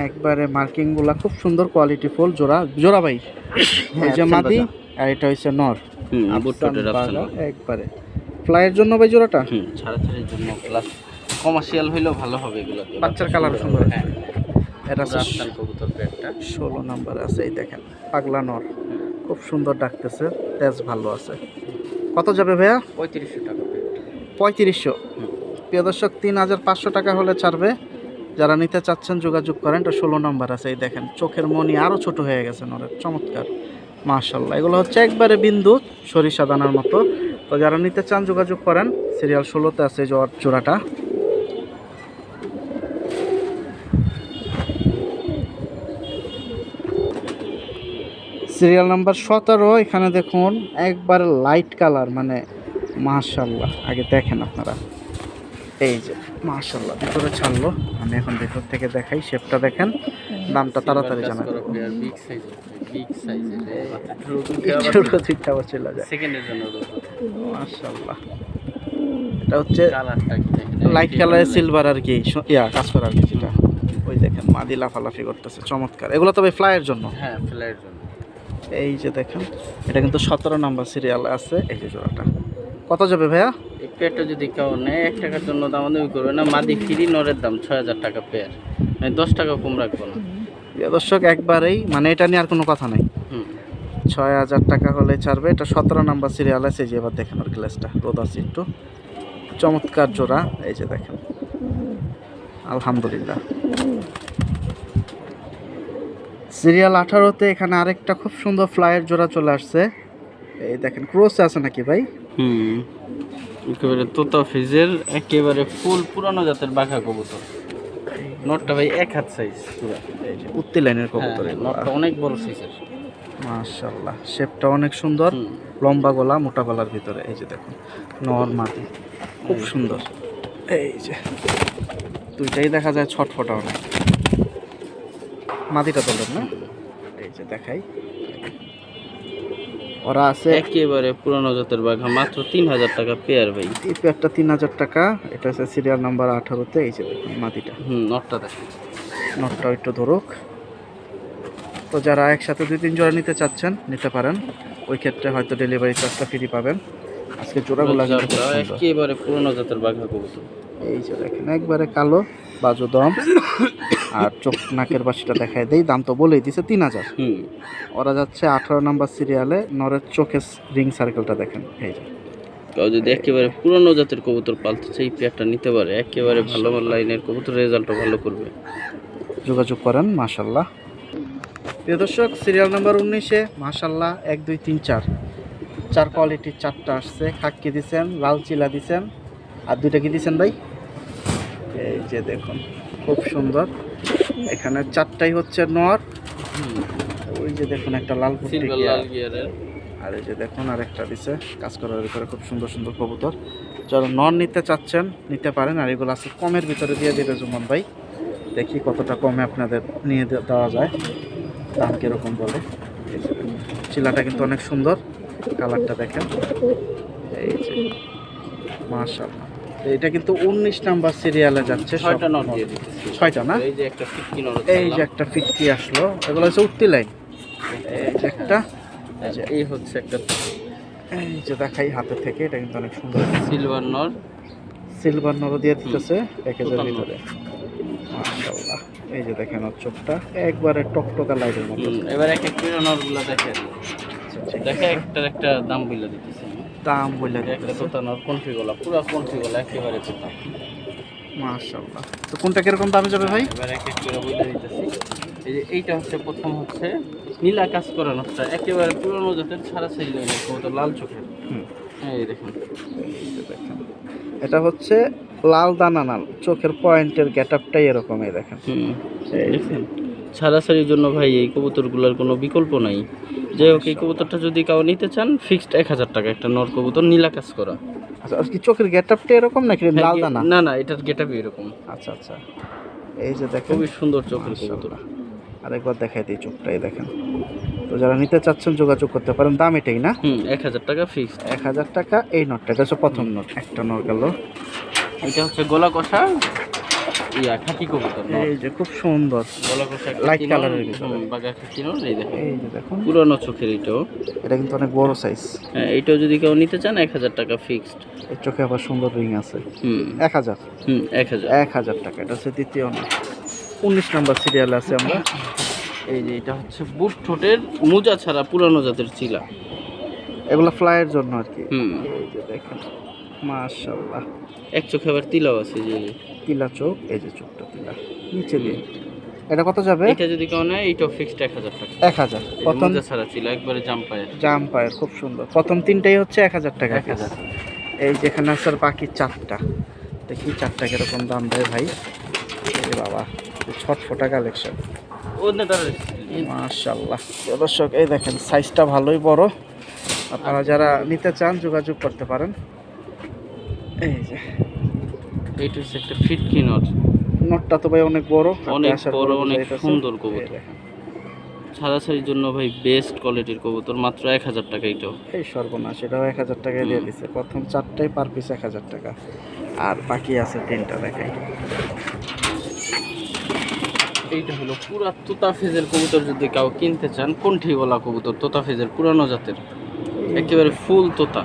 একবারে মার্কিংগুলা খুব সুন্দর, কোয়ালিটি ফুল জোড়া। জোড়া ভাই? এই যে মাদি, আর এটা হচ্ছে নর। হুম, আফসান বুটটোটের অপশন। বাগা, একবারে ফ্লাইয়ের জন্য ভাই জোড়াটা। হুম, ছাড়াছাড়ির জন্য প্লাস কমার্শিয়াল হইলেও ভালো হবে এগুলো। বাচ্চার কালার সুন্দর। হ্যাঁ, এটা পুরো আফসান কবুতর পেয়ারটা। 16 নাম্বারে আছে। এই দেখেন পাগলা নর, খুব সুন্দর ডাকতেছে, তেজ ভালো আছে। কত যাবে ভাইয়া? 3500 টাকা পেয়ারটা। 3500। প্রিয় দর্শক 3500 টাকা হলে ছাড়বে। যারা নিতে চাচ্ছেন যোগাযোগ করেন। এটা 16 নাম্বার আছে। এই দেখেন চোখের মনি আরও ছোট হয়ে গেছে নরের, চমৎকার মাশাআল্লাহ। এগুলো হচ্ছে একবারে বিন্দু সরিষা দানার মতো। তো যারা নিতে চান যোগাযোগ করেন। সিরিয়াল 16-তে আছে এই জোড়াটা। সিরিয়াল নাম্বার 17, এখানে দেখুন একবারে লাইট কালার, মানে মাশাআল্লাহ। আগে দেখেন আপনারা, এই যে মাশাআল্লাহ ভিতরে ছাড়লো। আমি এখন ভিতর থেকে দেখাই, শেপটা দেখেন, দামটা তাড়াতাড়ি জানাবেন। বিগ সাইজের, বিগ সাইজের। দুইটা আবার চলে যায় সেকেন্ডের জন্য মাশাআল্লাহ। এটা হচ্ছে কালারটা কি দেখেন, লাইট কালারের সিলভার আর কি, কাজ করা আর কি, যেটা ওই দেখেন মাদি লাফালাফি করতেছে, চমৎকার। এগুলো তবে ফ্লাইয়ের জন্য। হ্যাঁ, ফ্লাইয়ের জন্য। এই যে দেখেন এটা কিন্তু 17 নাম্বার সিরিয়াল আছে। এই যে জোড়াটা কত যাবে ভাইয়া? এই পেয়ারটা যদি কেউ নেয় 1 টাকার জন্য দামাদামি করবে না। মাদি ফ্রি, নরের দাম 6000 টাকা পেয়ার। আমি 10 টাকা কম রাখবো না। প্রিয় দর্শক একবারেই মানে এটা নিয়ে আর কোনো কথা নাই, হুম 6,000 টাকা হলে ছাড়বে। এটা 17 নাম্বার সিরিয়াল আছে, যে এবার দেখেন ওর গ্লাসটা রোদ আছে একটু, চমৎকার জোড়া। এই যে দেখেন, আলহামদুলিল্লাহ। সিরিয়াল 18তে এখানে আরেকটা খুব সুন্দর ফ্লাইয়ের জোড়া চলে আসছে। এই দেখেন ক্রোস আছে নাকি ভাই? হুম একেবারে তোতা ফিজের একেবারে ফুল পুরানো জাতের বাঘা কবুতর। নটটা ভাই এক হাত সাইজ পুরো। এই যে উত্তি লাইনের কবুতর এগুলো। নটটা অনেক বড় সাইজের। মাশাআল্লাহ, শেপটা অনেক সুন্দর, হুম। লম্বা গলা মোটা গলার ভিতরে। এই যে দেখুন নর মাদি খুব সুন্দর। এই যে দুইটাই দেখা যায় ছটফটা অনেক। মাদিটা তোলেন না, এই যে দেখাই, ওরা আছে একেবারে পুরানো জাতের বাঘা, মাত্র 3,000 টাকা পেয়ার ভাই। এই পেয়ারটা 3,000 টাকা। এটা হচ্ছে সিরিয়াল নাম্বার 18তে। এই যে দেখুন মাদিটা, নটটা দেখেন। নটটা একটু ধরুক। তো যারা একসাথে 2-3 জোড়া নিতে চাচ্ছেন নিতে পারেন, ওই ক্ষেত্রে হয়তো ডেলিভারি চার্জটা ফ্রি পাবেন। আজকে জোড়াগুলো কিন্তু খুব সুন্দর। একেবারে পুরানো জাতের বাঘা কবুতর। এই যে দেখেন একবারে কালো বাজু দম, আর চোখ নাকের বাসিটা দেখায় দেই। দাম তো বলেই দিছে 3,000। হুম ওরা যাচ্ছে 18 নাম্বার সিরিয়ালে। নরের চোখের রিং সার্কেলটা দেখেন। এই যে কেউ যদি একেবারে পুরানো জাতের কবুতর পালতে চাই, এই পেয়ারটা নিতে পারে। একেবারে ভালো লাইনের কবুতর, রেজাল্টও ভালো করবে। যোগাযোগ করেন। মাশাল্লাহ। প্রিয় দর্শক, সিরিয়াল নাম্বার 19-এ মাশাল্লাহ 1 2 3 4 4 কোয়ালিটির 4টা আসছে। খাক্কি দিছেন, লাল চিলা দিছেন, আর 2টা কি দিছেন ভাই? এই যে দেখুন খুব সুন্দর। এখানে 4টাই হচ্ছে নর। ওই যে দেখুন একটা লাল পুটি সিলভার গিয়ার। লাল গিয়ারের। আর এই যে দেখুন আরেকটা দিছে কাজ করার ভিতরে, খুব সুন্দর সুন্দর কবুতর। যারা নন নিতে চাচ্ছেন নিতে পারেন। আর এগুলো আছে কমের ভিতরে দিয়ে দেবে জুমন ভাই। দেখি কতটা কমে আপনাদের নিয়ে দেওয়া যায়, দাম কীরকম বলে। এই যে দেখুন, চিলাটা কিন্তু অনেক সুন্দর, কালারটা দেখেন। এই যে মাশাআল্লাহ, এটা কিন্তু 19 নাম্বার সিরিয়ালে যাচ্ছে। 6টা নট দিয়ে দিতেছি। 6টা না? এই যে একটা ফিটকি নট। এই যে একটা ফিটকি আসলো, এগুলো হচ্ছে উত্তি লাইন। এই যে একটা, এই হচ্ছে একটা এই যে দেখাই হাতে থেকে, এটা কিন্তু অনেক সুন্দর। Silver not. সিলভার নর দিয়ে দিতেছে প্যাকেজের ভিতরে। মাশাআল্লাহ, এই যে দেখেন ওর চোখটা একবারে টকটকা লাইটের মতো। এবার এক এক করে নটগুলো দেখেন। দেখে একটা দাম বলে দিতেছি। দাম বলে একটা দিতেছে। তোতা নট কনফিগলা, পুরো কনফিগলা একেবারে তোতা। মাশাআল্লাহ। তো কোনটা কিরকম দামে যাবে ভাই? এবার এক এক করে বলে দিতেছি। এই যে এইটা হচ্ছে প্রথম হচ্ছে নীলা কাজ করা নটটা, একেবারে পুরনো জাতের ছাড়া ছিল না, কত লাল চোখের। এই দেখুন, এই যে দেখেন এটা হচ্ছে লাল দানা নাল, চোখের পয়েন্টের গেটআপটাই এরকম। এই দেখেন দেখছেন ছাড়াছাড়ির জন্য ভাই এই কবুতরগুলোর কোনো বিকল্প নাই। যাই হোক, এই কবুতরটা যদি কাউ নিতে চান, ফিক্সড 1,000 টাকা একটা নর কবুতর, নীলা কাজ করা। আচ্ছা, আর কি চোখের গেটআপটা এরকম নাকি লাল দানা? না না, এটার গেটআপই এরকম। আচ্ছা আচ্ছা, এই যে দেখেন খুবই সুন্দর চোখের কবুতর। আরেকবার দেখাই দিই চোখটাই দেখেন। তো যারা নিতে চাচ্ছেন যোগাযোগ করতে পারেন। দাম এটাই না? 1,000 টাকা ফিক্সড। 1,000 টাকা এই নোটটা। এটা হচ্ছে প্রথম নোট, একটা নোট গেল। এটা হচ্ছে গলা কষা খাকি কবুতর। এই যে খুব সুন্দর গলা কষা লাইট কালারের ভিতরে বাগা খাকি নর। এই দেখেন, এই যে দেখুন পুরনো চোখের এটাও। এটা কিন্তু অনেক বড় সাইজ। হ্যাঁ, এইটাও যদি কেউ নিতে চান 1,000 টাকা ফিক্সড। এর চোখে আবার সুন্দর রিং আছে। 1,000 1,000 1,000 টাকা। এটা হচ্ছে দ্বিতীয় নোট, 19 নাম্বার সিরিয়ালে আছে আমরা। এই যে এটা হচ্ছে বুট ঠোঁটের মোজা ছাড়া পুরানো জাতের চিলা। এগুলো ফ্লাইয়ের জন্য আর কি। হুম এই যে দেখেন মাশাআল্লাহ, এক চোখে আবার তিলাও আছে। যে তিলা চোখ, এই যে চোখটা তিলা নিচে দিয়ে। এটা কত যাবে? এটা যদি কেউ নেয়, এইটাও ফিক্সড 1,000 টাকা। 1,000 এই যে প্রথম মোজা ছাড়া চিলা, একবারে জাম্পায়ের। জাম্পায়ের, খুব সুন্দর। প্রথম তিনটাই হচ্ছে 1,000 টাকা। 1,000। এই যেখানে আছে আর বাকি 4টা, দেখি 4টা কিরকম দাম দেয় ভাই। এই বাবা, ছটফটা কালেকশন মাশাআল্লাহ। দর্শক এই দেখেন সাইজটা ভালোই বড়। আপনারা যারা নিতে চান যোগাযোগ করতে পারেন। এই যে এইটা হচ্ছে একটা ফিটকি নট। নোটটা তো ভাই অনেক বড়, অনেক বড়, অনেক সুন্দর কবুতর। ছাড়াছাড়ির জন্য ভাই বেস্ট কোয়ালিটির কবুতর, মাত্র 1,000 টাকা। এইটাও এই সর্বনাশ, এটাও 1,000 টাকায় দিয়ে দিছে। প্রথম 4টাই পার পিস 1,000 টাকা, আর বাকি আছে 3টা দেখাই। এইটা হলো পুরা তোতা ফেজের কবুতর। যদি কেউ কিনতে চান, কণ্ঠিওয়ালা কবুতর, তোতা ফেজের পুরানো জাতের, একেবারে ফুল তোতা।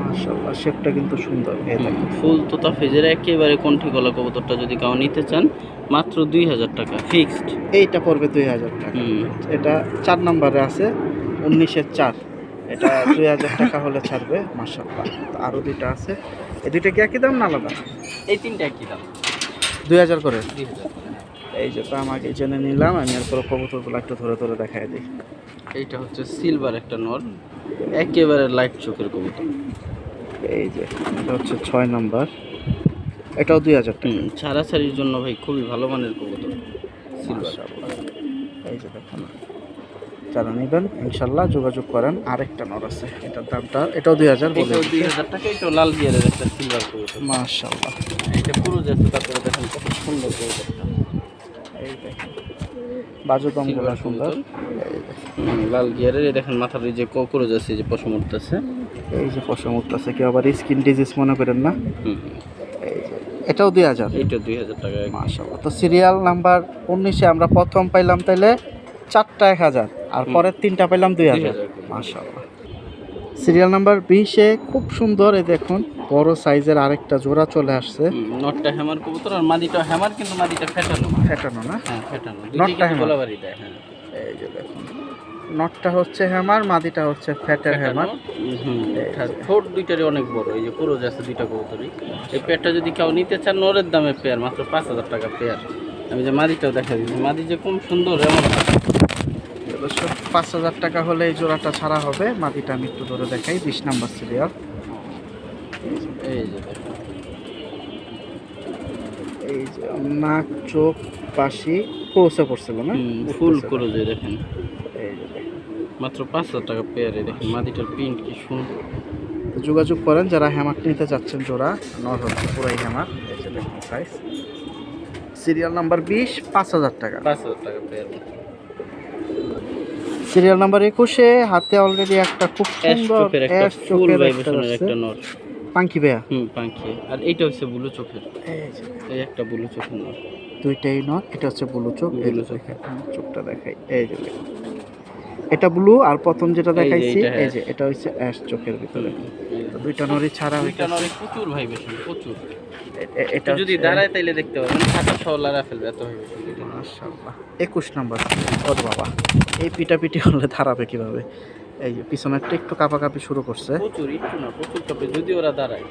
মাশাআল্লাহ, শেপটা কিন্তু সুন্দর। এই দেখেন ফুল তোতা ফেজের একেবারে কণ্ঠী গলা কবুতরটা যদি কেউ নিতে চান মাত্র 2000 টাকা ফিক্সড। এইটা পড়বে 2000 টাকা। এটা 4 নম্বরে আছে, 19-4। এটা 2000 টাকা হলে ছাড়বে। মাশাআল্লাহ, তো আরও দুইটা আছে। এই দুইটা কি একই দাম না আলাদা? এই তিনটা একই দাম, 2000 করে। 2000। এই যে তো আমাকে জেনে নিলাম, আমি এরপর কবুতরগুলো একটু ধরে ধরে দেখাই দিই। এইটা হচ্ছে সিলভার একটা নর, একেবারে লাইট চোখের কবুতর। এই যে এটা হচ্ছে 6 নাম্বার, এটাও 2000 টাকা। ছাড়াছাড়ির জন্য ভাই খুবই ভালো মানের কবুতর সিলভার। মাশাআল্লাহ, এই যে দেখুন, যারা নেবেন ইনশাল্লাহ যোগাযোগ করেন। আরেকটা নর আছে, এটার দামটা এটাও 2000 বলে। এটাও 2000 টাকা। এটাও লাল গিয়ারের একটা সিলভার কবুতর। মাশাআল্লাহ, এটা পুরো যাচ্ছে, তারপরে দেখেন কত সুন্দর কবুতরটা। এই দেখেন বাজুদমগুলো সুন্দর। লাল গিয়ারের। এই দেখেন মাথার এই যে ককরোচ আছে, যে পশম উঠতেছে। এই যে পশম উঠতেছে, কেউ আবার স্কিন ডিজিজ মনে করেন না। এই যে এটাও 2000। এইটা 2000 টাকা। মাশাআল্লাহ, তো সিরিয়াল নাম্বার 19-এ আমরা প্রথম পাইলাম তাইলে 4টা 1000, আর পরের 3টা পাইলাম 2000। মাশাআল্লাহ, সিরিয়াল নাম্বার 20-এ খুব সুন্দর, এই দেখুন বড় সাইজের আরেকটা জোড়া চলে আসছে। নটটা হ্যামার কবুতর, আর মাদিটা হ্যামার, কিন্তু মাদিটা ফেটানো। ফেটানো না? হ্যাঁ ফেটানো। নটটা হ্যামার। গোলাবাড়ি দেয়। হ্যাঁ, এই যে দেখুন, নটটা হচ্ছে হ্যামার, মাদিটা হচ্ছে ফ্যাটের হ্যামার। ঠোঁট দুইটারই অনেক বড়। এই যে পুরো যাচ্ছে দুইটা কবুতরই। এই পেয়ারটা যদি কেউ নিতে চান, নরের দামে পেয়ার মাত্র 5000 টাকা পেয়ার। আমি যে মাদিটাও দেখা দিচ্ছি, মাদি যে কম সুন্দর এমন। 5000 টাকা হলে এই জোড়াটা ছাড়া হবে। মাদিটা আমি একটু ধরে দেখাই, 20 নাম্বার সিরিয়াল। এই যে দেখুন, এই যে নাক চোখ পাশি ক্রসে পড়ছিল না, ফুল করে যে দেখেন। এই যে দেখেন মাত্র 5000 টাকা পেয়ার। এই দেখেন মাদিটার প্রিন্ট কি সুন্দর। যোগাযোগ করেন যারা হ্যামার নিতে চাচ্ছেন। জোড়া নর হচ্ছে পুরাই হ্যামার। এই যে দেখুন সাইজ। সিরিয়াল নাম্বার 20, 5000 টাকা। 5000 টাকা পেয়ার। সিরিয়াল নাম্বার 21-এ হাতে অলরেডি একটা খুব সুন্দর একটা ফুল ভাইবেশনের একটা নর, পাঙ্কি বেয়া। পাঙ্কি। আর এইটা হচ্ছে ব্লু চোখের। এই একটা ব্লু চোখের নর। দুইটাই নর। এটা হচ্ছে ব্লু চোখ। ব্লু চোখের চোখটা দেখাই, এই যে দেখুন, এটা ব্লু। আর প্রথম যেটা দেখাইছি এই যে এটা হচ্ছে অ্যাশ চোখের ভিতরে। তো দুইটা নরই ছাড়া হইছে। দুইটা নরে প্রচুর ভাইবেশন, প্রচুর। এটা যদি দাঁড়ায় তাইলে দেখতে পাবেন, ছাতা সহ লারা ফেলবে, এত ভাইবেশন। মাশাআল্লাহ, 21 নাম্বার। ওর বাবা, এই পিটাপিটি হলে দাঁড়াবে কিভাবে? এই যে পিছনেরটা একটু কাঁপাকাঁপি শুরু করছে। প্রচুর, একটু না প্রচুর কাঁপে যদি ওরা দাঁড়ায়।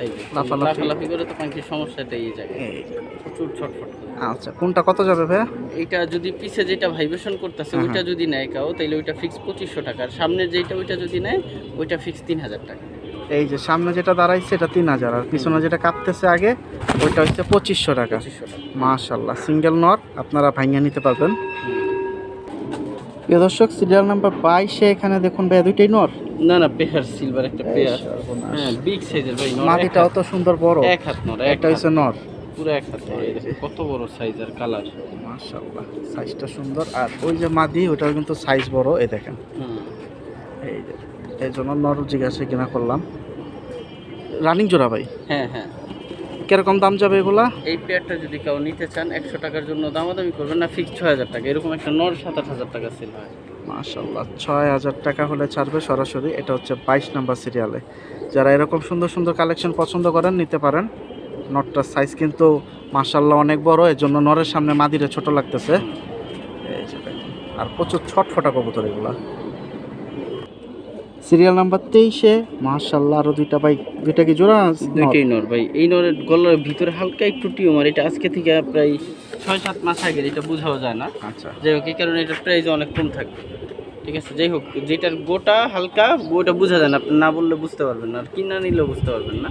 এই যে লাফালাফি করে তো পাখির সমস্যাটাই এই জায়গায়। এই যে প্রচুর ছটফট। আচ্ছা, কোনটা কত যাবে ভাইয়া? এইটা যদি পিছে যেটা ভাইব্রেশন করতেছে ওইটা যদি নেয় কেউ, তাহলে ওইটা ফিক্স 2500 টাকা। আর সামনের যেটা ওইটা যদি নেয় ওইটা ফিক্স 3000 টাকা। এই যে সামনে যেটা দাঁড়াইছে এটা 3000, আর পিছনে যেটা কাঁপতেছে আগে ওইটা হচ্ছে 2500 টাকা। 2500 টাকা। মাশাআল্লাহ, সিঙ্গেল নর, আপনারা ভাঙিয়ে নিতে পারবেন। প্রিয় দর্শক, সিরিয়াল নাম্বার 22-এ এখানে দেখুন ভাইয়া দুইটাই নর। না না, পেয়ার সিলভার একটা পেয়ার। হ্যাঁ, বিগ সাইজের ভাই নর। মাদিটাও তো সুন্দর বড়। এক হাত নর। এটা হচ্ছে নর, পুরো এক হাত নর। এই দেখুন কত বড় সাইজ আর কালার। মাশাআল্লাহ, সাইজটা সুন্দর। আর ওই যে মাদি ওটাও কিন্তু সাইজ বড়। এই দেখেন, এই যে এই জন্য নর জিজ্ঞাসা কিনা করলাম। রানিং জোড়া ভাই? হ্যাঁ হ্যাঁ। কিরকম দাম যাবে এগুলা? এই পেয়ারটা যদি কেউ নিতে চান 100 টাকার জন্য দামাদামি করবেন না, ফিক্স 6000 টাকা। এরকম একটা নর 7-8000 টাকা সেল হয়। মাশাআল্লাহ, 6000 টাকা হলে ছাড়বে সরাসরি। এটা হচ্ছে 22 নাম্বার সিরিয়ালে। যারা এরকম সুন্দর সুন্দর কালেকশন পছন্দ করেন নিতে পারেন। নটটার সাইজ কিন্তু মাশাআল্লাহ অনেক বড়, এর জন্য নরের সামনে মাদিরে ছোট লাগতেছে। এই যে দেখুন, আর প্রচুর ছটফটা কবুতর এগুলা। সিরিয়াল নাম্বার 23-এ মাশাআল্লাহ আরো দুইটা ভাই। দুইটা কি জোড়া? দুইটাই নর ভাই। এই নরের গলার ভিতরে হালকা একটু টিউমার। এটা আজকে থেকে প্রায় 6-7 মাস আগে, এটা বোঝাও যায় না। আচ্ছা, যাই হোক, এই কারণে এটার প্রাইস অনেক কম থাকবে। ঠিক আছে, যাই হোক, যেটার গোটা হালকা ওইটা বোঝা যায় না, আপনি না বললে বুঝতে পারবেন না, আর কিনা নিলেও বুঝতে পারবেন না।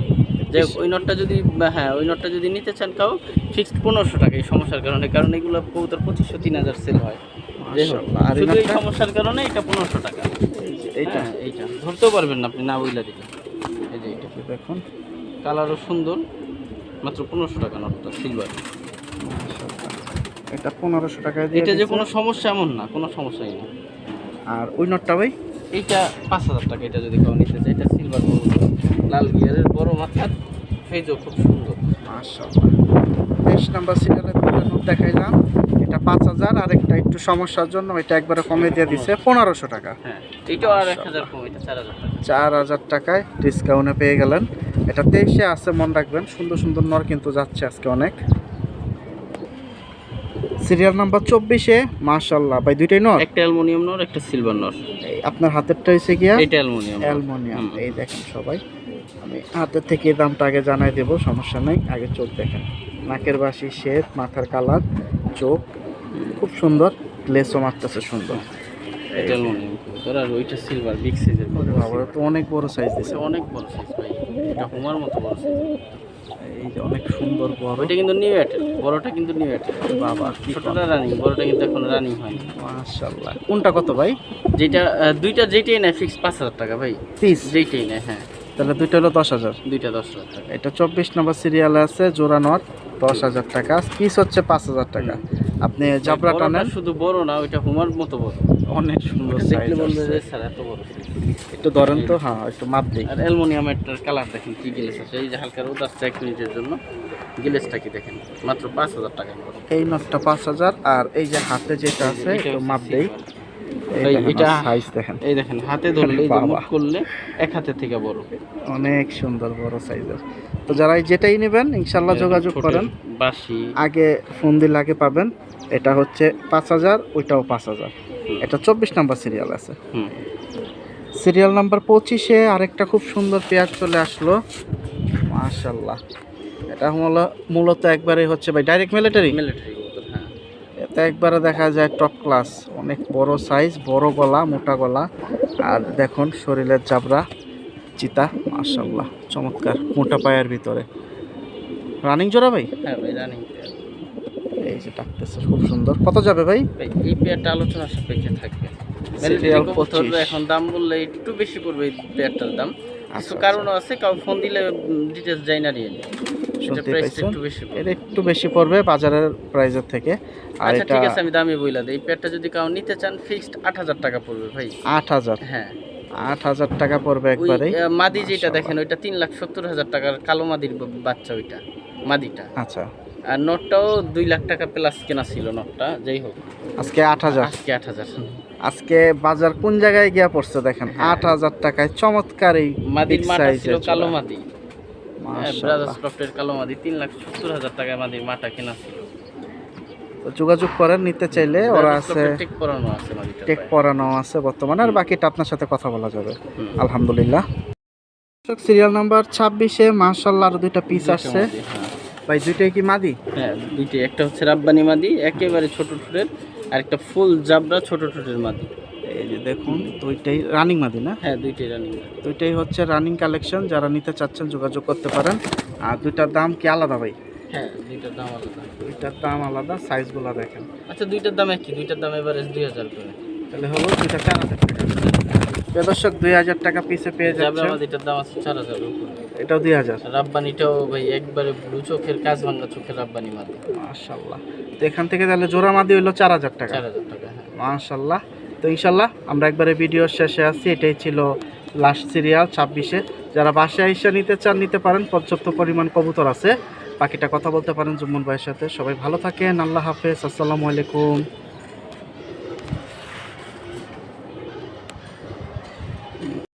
যাই হোক, ওই নটটা যদি, হ্যাঁ ওই নটটা যদি নিতে চান কাউ, ফিক্সড 1500 টাকা। এই সমস্যার কারণে, কারণ এগুলো কবুতর 2500-3000 সেল হয়। যাই হোক, আর শুধু এই সমস্যার কারণে এটা 1500 টাকা। এইটা এইটা ধরতেও পারবেন না আপনি না বইলা দিলে। এই যে এইটা দেখুন, কালারও সুন্দর, মাত্র 1500 টাকা নটটা সিলভার। এটা 1500 টাকায় দিয়ে এটা যে দিছে। কোনো সমস্যা এমন না, কোনো সমস্যাই না। আর ওই নটটা ভাই? এইটা 5000 টাকা। এটা যদি কেউ নিতে চায়, এটা সিলভার লাল গিয়ারের বড় মাথার, ফেজও খুব সুন্দর। মাশাআল্লাহ, 23 নাম্বার সিরিয়ালে দুটো নোট দেখাইলাম। এটা 5000, আর একটা একটু সমস্যার জন্য এটা একবারে কমে দিয়ে দিছে 1500 টাকা। হ্যাঁ, এইটাও আর 1000 কম, এটা 4000 টাকা। 4,000 টাকায় ডিসকাউন্টে পেয়ে গেলেন। এটা 23-এ আছে, মনে রাখবেন। সুন্দর সুন্দর নর কিন্তু যাচ্ছে আজকে অনেক। সিরিয়াল নাম্বার 24-এ মাশাআল্লাহ ভাই, দুইটাই নর। একটা অ্যালুমিনিয়াম নর, একটা সিলভার নর। এই আপনার হাতেরটা হইছে গিয়া এটা অ্যালুমিনিয়াম। অ্যালুমিনিয়াম। এই দেখেন সবাই, আমি হাতের থেকে এই দামটা আগে জানাই দেবো, সমস্যা নেই। আগে চোখ দেখেন, নাকের বাসি, শেপ, মাথার কালার, চোখ খুব সুন্দর, লেসও মারতেছে সুন্দর। এটা অ্যালুমিনিয়াম কবুতর, আর ওইটা সিলভার বিগ সাইজের কবুতর। বাবা তো অনেক বড় সাইজ দিছে, এটা অনেক বড় সাইজ ভাই, এটা হুমার মতো বড় সাইজ। এই যে অনেক সুন্দর বড়। ওইটা কিন্তু নিউ অ্যাটেল, বড়টা কিন্তু নিউ অ্যাটেল। বাবা ছোটটা রানিং, বড়টা কিন্তু এখন রানিং হয়নি। মাশাআল্লাহ। কোনটা কত ভাই? যেটা দুইটা যেটাই নেয় ফিক্স 5,000 টাকা ভাই, পিস? যেটাই নেয়। হ্যাঁ, তাহলে দুইটা হলো 10,000। দুইটা 10,000 টাকা। এটা 24 নম্বর সিরিয়ালে আছে, জোড়া নর 10,000 টাকা, পিস হচ্ছে 5,000 টাকা। আপনি জাবরাটা বড়টা নেন, শুধু বড় না, ওইটা হুমার মতো বড়। অনেক সুন্দর ওটা সাইজ। দেখলে বলবে যে স্যার এত বড় size। একটু ধরেন তো, হ্যাঁ একটু মাপ দিই। আর অ্যালুমিনিয়ামের কালার দেখেন কি গিলেস আছে, এই যে হালকা রোদ আসছে 1 মিনিটের জন্য, গিলেসটা কি দেখেন, মাত্র 5,000 টাকা করে। এই নটটা 5,000, আর এই যে হাতে যেটা আছে এটা একটু হচ্ছে মাপ দেই। ভাই, এটা সাইজ দেখেন, এই দেখেন হাতে ধরলে, এই যে মুখ বাবা। করলে এক হাতের থেকে বড়। অনেক সুন্দর বড় সাইজের। তো যারা যেটাই নেবেন ইনশাল্লাহ যোগাযোগ ছোটের করেন, বাসি। আগে ফোন দিলে আগে পাবেন। এটা হচ্ছে 5,000, ওইটাও 5,000। এটা 24 নাম্বার সিরিয়াল আছে। হুম, সিরিয়াল নাম্বার 25-এ আরেকটা খুব সুন্দর পেয়ার চলে আসলো, মাশাআল্লাহ। এটা মূলত একবারে হচ্ছে ভাই ডাইরেক্ট মিলিটারি। মিলিটারি কবুতর। হ্যাঁ, এটা একবারে দেখা যায় টপ ক্লাস, অনেক বড় সাইজ, বড় গলা, মোটা গলা, আর দেখুন শরীরের জাবরা চিতা, মাশাআল্লাহ চমৎকার, মোটা পায়ের ভিতরে। রানিং জোড়া ভাই? হ্যাঁ ভাই, রানিং। এই যে ডাকতেছে খুব সুন্দর। কত যাবে ভাই? ভাই এই পেয়ারটা আলোচনা সাপেক্ষে থাকবে। সিরিয়াল মিলিটারি কবুতর 25। এখন দাম বললে একটু বেশি পড়বে এই পেয়ারটার দাম। আচ্ছা, কিছু কারণও আছে, কাউ ফোন দিলে ডিটেলস যাই না নিয়ে নিই। এটা শুনতে প্রাইসটা পাইছেন, একটু বেশি পড়বে। এটা একটু বেশি পড়বে বাজারের প্রাইসের থেকে। আর আচ্ছা এটা ঠিক আছে, আমি দামে বইলা দিই। এই পেয়ারটা যদি কাউ নিতে চান ফিক্সড 8,000 টাকা পড়বে ভাই। 8,000? হ্যাঁ, 8,000 টাকা পড়বে ওই একবারেই। মাদি যেটা মাশাআল্লাহ। দেখেন, ওইটা 3,70,000 টাকার কালো মাদির বাচ্চা, ওইটা মাদিটা। আচ্ছা, আর নটটাও 2 লাখ টাকা প্লাস কেনা ছিল নটটা, যাই হোক আজকে 8,000। আজকে 8,000। আজকে বাজার কোন জায়গায় গিয়া পড়ছে দেখেন, হ্যাঁ। 8,000 টাকায় চমৎকার এই মাদির big মাটা size ছিল এর কালো জোড়া। মাদি। ব্রাদার্স মাশাআল্লাহ। ক্রফটের কালো মাদি 3,70,000 টাকায় মাদির মাটা কেনা ছিল। তো যোগাযোগ করেন নিতে চাইলে, ওরা ব্রাদার্স আছে, ক্রফটের টেক পরানো আছে মাদিটা। টেক পরানো আছে বর্তমানে, আর বাকিটা আপনার সাথে কথা বলা যাবে। হুম। আলহামদুলিল্লাহ। সিরিয়াল নাম্বার 26-এ মাশাআল্লাহ আরো দুইটা পিস আসছে ভাই, দুইটাই কি মাদি? হ্যাঁ, দুইটাই। একটা হচ্ছে রাব্বানি মাদি একেবারে ছোট ঠোঁটের, আর একটা ফুল জাবরা ছোট ঠোঁটের মাদি। এই যে দেখুন দুইটাই রানিং মাদি না? হ্যাঁ, দুইটাই রানিং মাদি। দুইটাই হচ্ছে রানিং কালেকশন, যারা নিতে চাচ্ছেন যোগাযোগ করতে পারেন। আর দুইটার দাম কি আলাদা ভাই? হ্যাঁ, দুইটার দাম আলাদা। দুইটার দাম আলাদা, সাইজগুলো দেখেন। আচ্ছা, দুইটার দাম একই, দুইটার দাম এভারেজ 2,000 করে। তাহলে হলো দুইটা 4,000 টাকা। প্রিয় দর্শক 2,000 টাকা পিসে পেয়ে জাবরা যাচ্ছেন। মাদিটার দাম আছে 4,000 উপরে। এটাও 2,000। রাব্বানিটাও ভাই একবারে ব্লু চোখের, কাজ ভাঙা চোখের রাব্বানি মাদি। মাশাআল্লাহ। তো এখান থেকে তাহলে জোড়া মাদি হইলো 4,000 টাকা। 4,000 টাকা। হ্যাঁ, মাশাআল্লাহ। তো ইনশাল্লাহ আমরা একবারে ভিডিওর শেষে আছি। এটাই ছিল লাস্ট সিরিয়াল 26-এ। যারা বাসায় এসে নিতে চান নিতে পারেন, পর্যাপ্ত পরিমাণ কবুতর আছে। বাকিটা কথা বলতে পারেন জুম্মন ভাইয়ের সাথে। সবাই ভালো থাকেন, আল্লাহ হাফেজ, আসসালামু আলাইকুম।